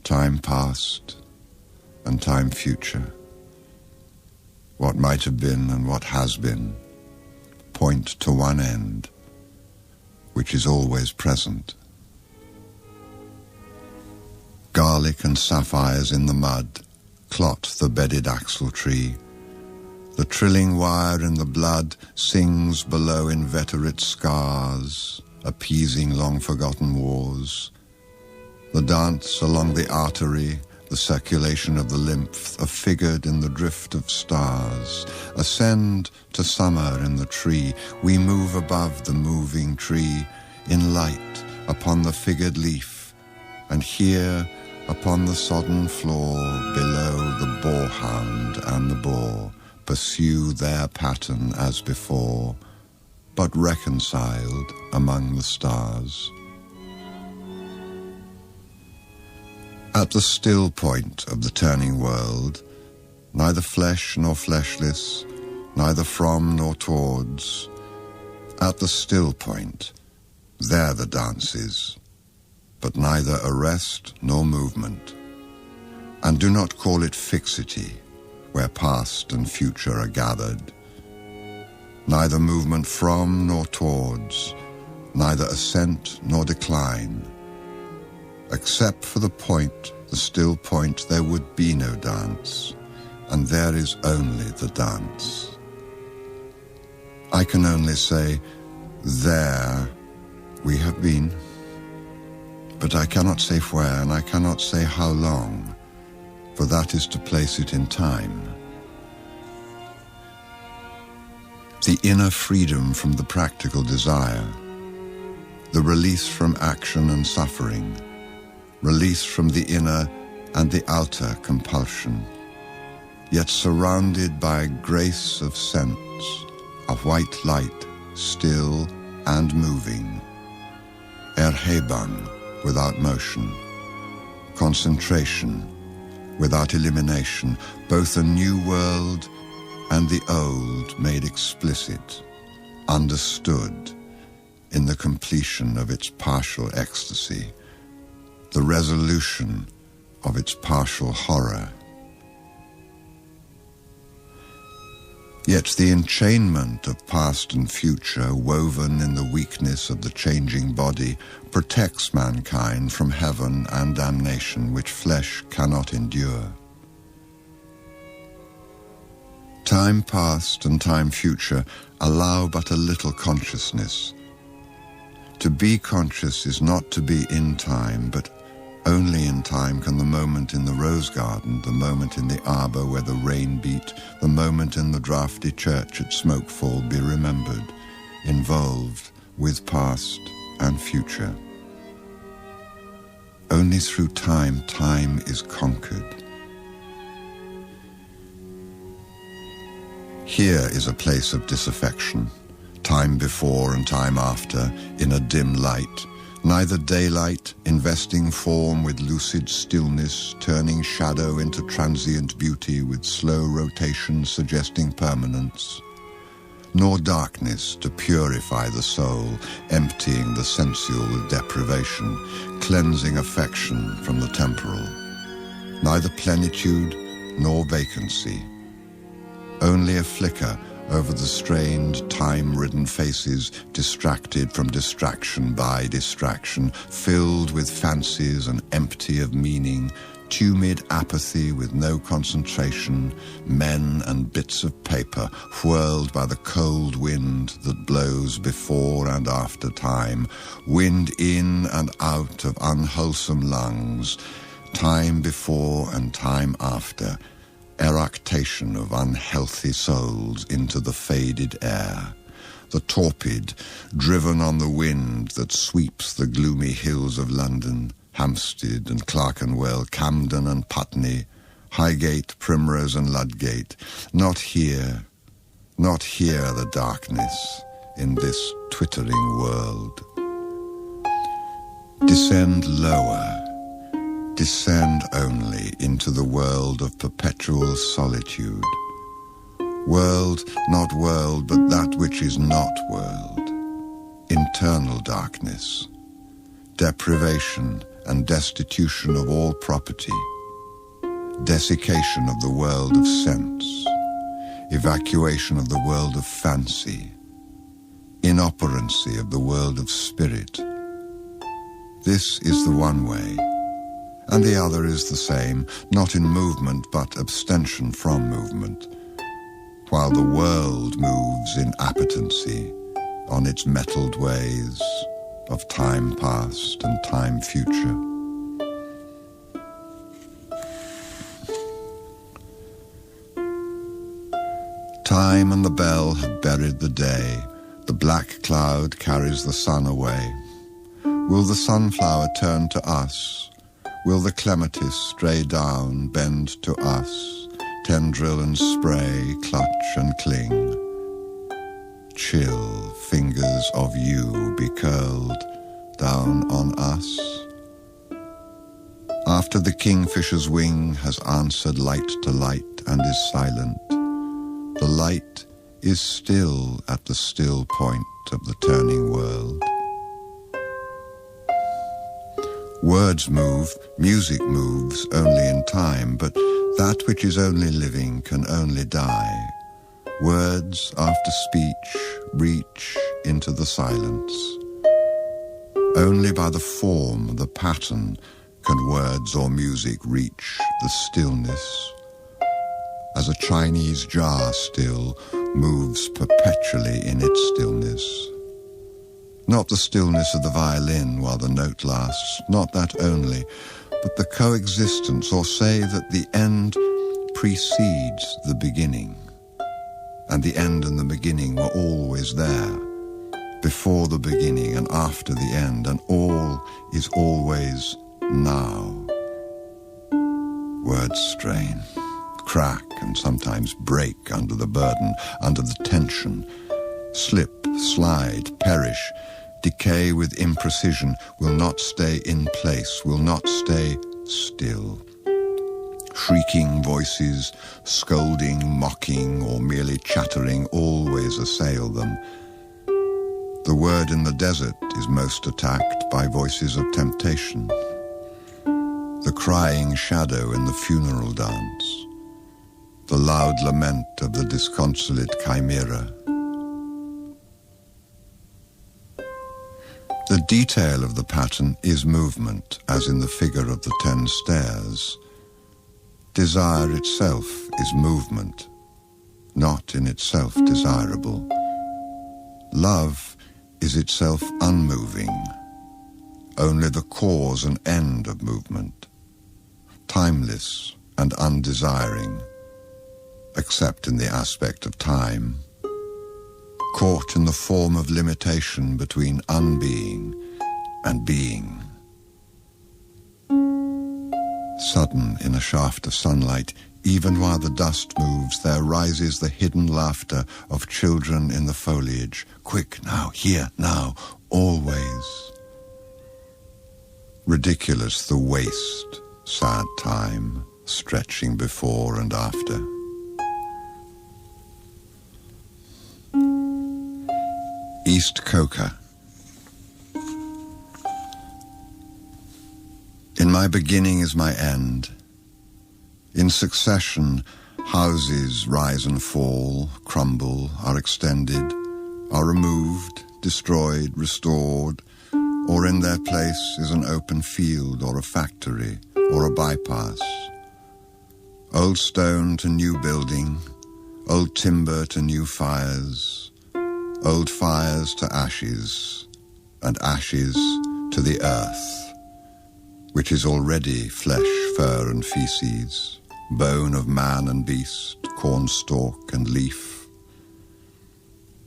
time past and time future, what might have been and what has been, point to one end, which is always present. Garlic and sapphires in the mud clot the bedded axle tree. The trilling wire in the blood sings below inveterate scars, appeasing long-forgotten wars. The dance along the artery, the circulation of the lymph, are figured in the drift of stars. Ascend to summer in the tree, we move above the moving tree, in light upon the figured leaf, and here upon the sodden floor below the boarhound and the boar pursue their pattern as before, but reconciled among the stars. At the still point of the turning world, neither flesh nor fleshless, neither from nor towards, at the still point, there the dance is, but neither arrest nor movement. And do not call it fixity, where past and future are gathered. Neither movement from nor towards, neither ascent nor decline. Except for the point, the still point, there would be no dance, and there is only the dance. I can only say, there we have been, but I cannot say where, and I cannot say how long, for that is to place it in time. The inner freedom from the practical desire, the release from action and suffering, release from the inner and the outer compulsion, yet surrounded by grace of sense, a white light, still and moving, erhebung, without motion, concentration, without elimination, both a new world and the old made explicit, understood in the completion of its partial ecstasy, the resolution of its partial horror. Yet the enchainment of past and future, woven in the weakness of the changing body, protects mankind from heaven and damnation which flesh cannot endure. Time past and time future allow but a little consciousness. To be conscious is not to be in time, but only in time can the moment in the rose garden, the moment in the arbour where the rain beat, the moment in the draughty church at Smokefall be remembered, involved with past and future. Only through time, time is conquered. Here is a place of disaffection, time before and time after, in a dim light, neither daylight, investing form with lucid stillness, turning shadow into transient beauty with slow rotation suggesting permanence, nor darkness to purify the soul, emptying the sensual with deprivation, cleansing affection from the temporal, neither plenitude nor vacancy, only a flicker over the strained, time-ridden faces, distracted from distraction by distraction, filled with fancies and empty of meaning, tumid apathy with no concentration, men and bits of paper whirled by the cold wind that blows before and after time, wind in and out of unwholesome lungs, time before and time after, eructation of unhealthy souls into the faded air, the torpid, driven on the wind that sweeps the gloomy hills of London, Hampstead and Clerkenwell, Camden and Putney, Highgate, Primrose and Ludgate. Not here the darkness in this twittering world. Descend lower, descend only into the world of perpetual solitude. World, not world, but that which is not world. Internal darkness, deprivation and destitution of all property, desiccation of the world of sense, evacuation of the world of fancy, inoperancy of the world of spirit. This is the one way, and the other is the same, not in movement but abstention from movement, while the world moves in appetency on its metalled ways of time past and time future. Time and the bell have buried the day. The black cloud carries the sun away. Will the sunflower turn to us? Will the clematis stray down, bend to us, tendril and spray, clutch and cling? Chill fingers of you be curled down on us. After the kingfisher's wing has answered light to light and is silent, the light is still at the still point of the turning world. Words move, music moves only in time, but that which is only living can only die. Words after speech reach into the silence. Only by the form, the pattern, can words or music reach the stillness. As a Chinese jar still moves perpetually in its stillness. Not the stillness of the violin while the note lasts, not that only, but the coexistence, or say that the end precedes the beginning, and the end and the beginning were always there, before the beginning and after the end, and all is always now. Words strain, crack, and sometimes break under the burden, under the tension, slip, slide, perish, decay with imprecision, will not stay in place, will not stay still. Shrieking voices, scolding, mocking, or merely chattering always assail them. The word in the desert is most attacked by voices of temptation. The crying shadow in the funeral dance, the loud lament of the disconsolate chimera. The detail of the pattern is movement, as in the figure of the 10 stairs. Desire itself is movement, not in itself desirable. Love is itself unmoving, only the cause and end of movement, timeless and undesiring, except in the aspect of time, caught in the form of limitation between unbeing and being. Sudden in a shaft of sunlight, even while the dust moves, there rises the hidden laughter of children in the foliage. Quick now, here, now, always. Ridiculous the waste, sad time, stretching before and after. East Coca. In my beginning is my end. In succession, houses rise and fall, crumble, are extended, are removed, destroyed, restored, or in their place is an open field or a factory or a bypass. Old stone to new building, old timber to new fires, old fires to ashes, and ashes to the earth, which is already flesh, fur, and feces, bone of man and beast, cornstalk and leaf.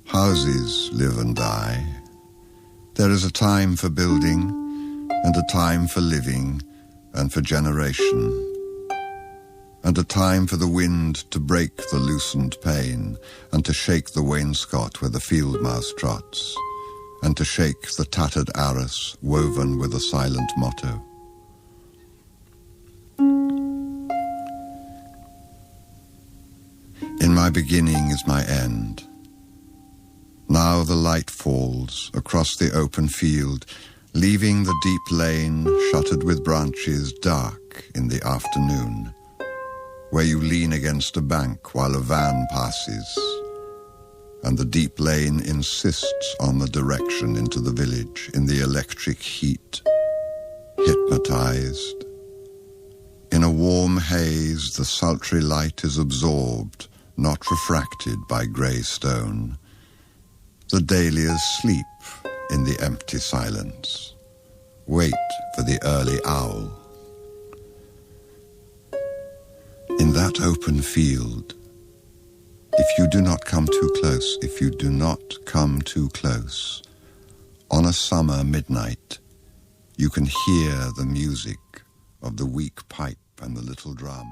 Houses live and die. There is a time for building, and a time for living, and for generation, and a time for the wind to break the loosened pane, and to shake the wainscot where the field mouse trots, and to shake the tattered arras woven with a silent motto. In my beginning is my end. Now the light falls across the open field, leaving the deep lane shuttered with branches dark in the afternoon, where you lean against a bank while a van passes, and the deep lane insists on the direction into the village in the electric heat, hypnotized. In a warm haze, the sultry light is absorbed, not refracted by grey stone. The dahlias sleep in the empty silence, wait for the early owl. In that open field, if you do not come too close, if you do not come too close, on a summer midnight, you can hear the music of the weak pipe and the little drum.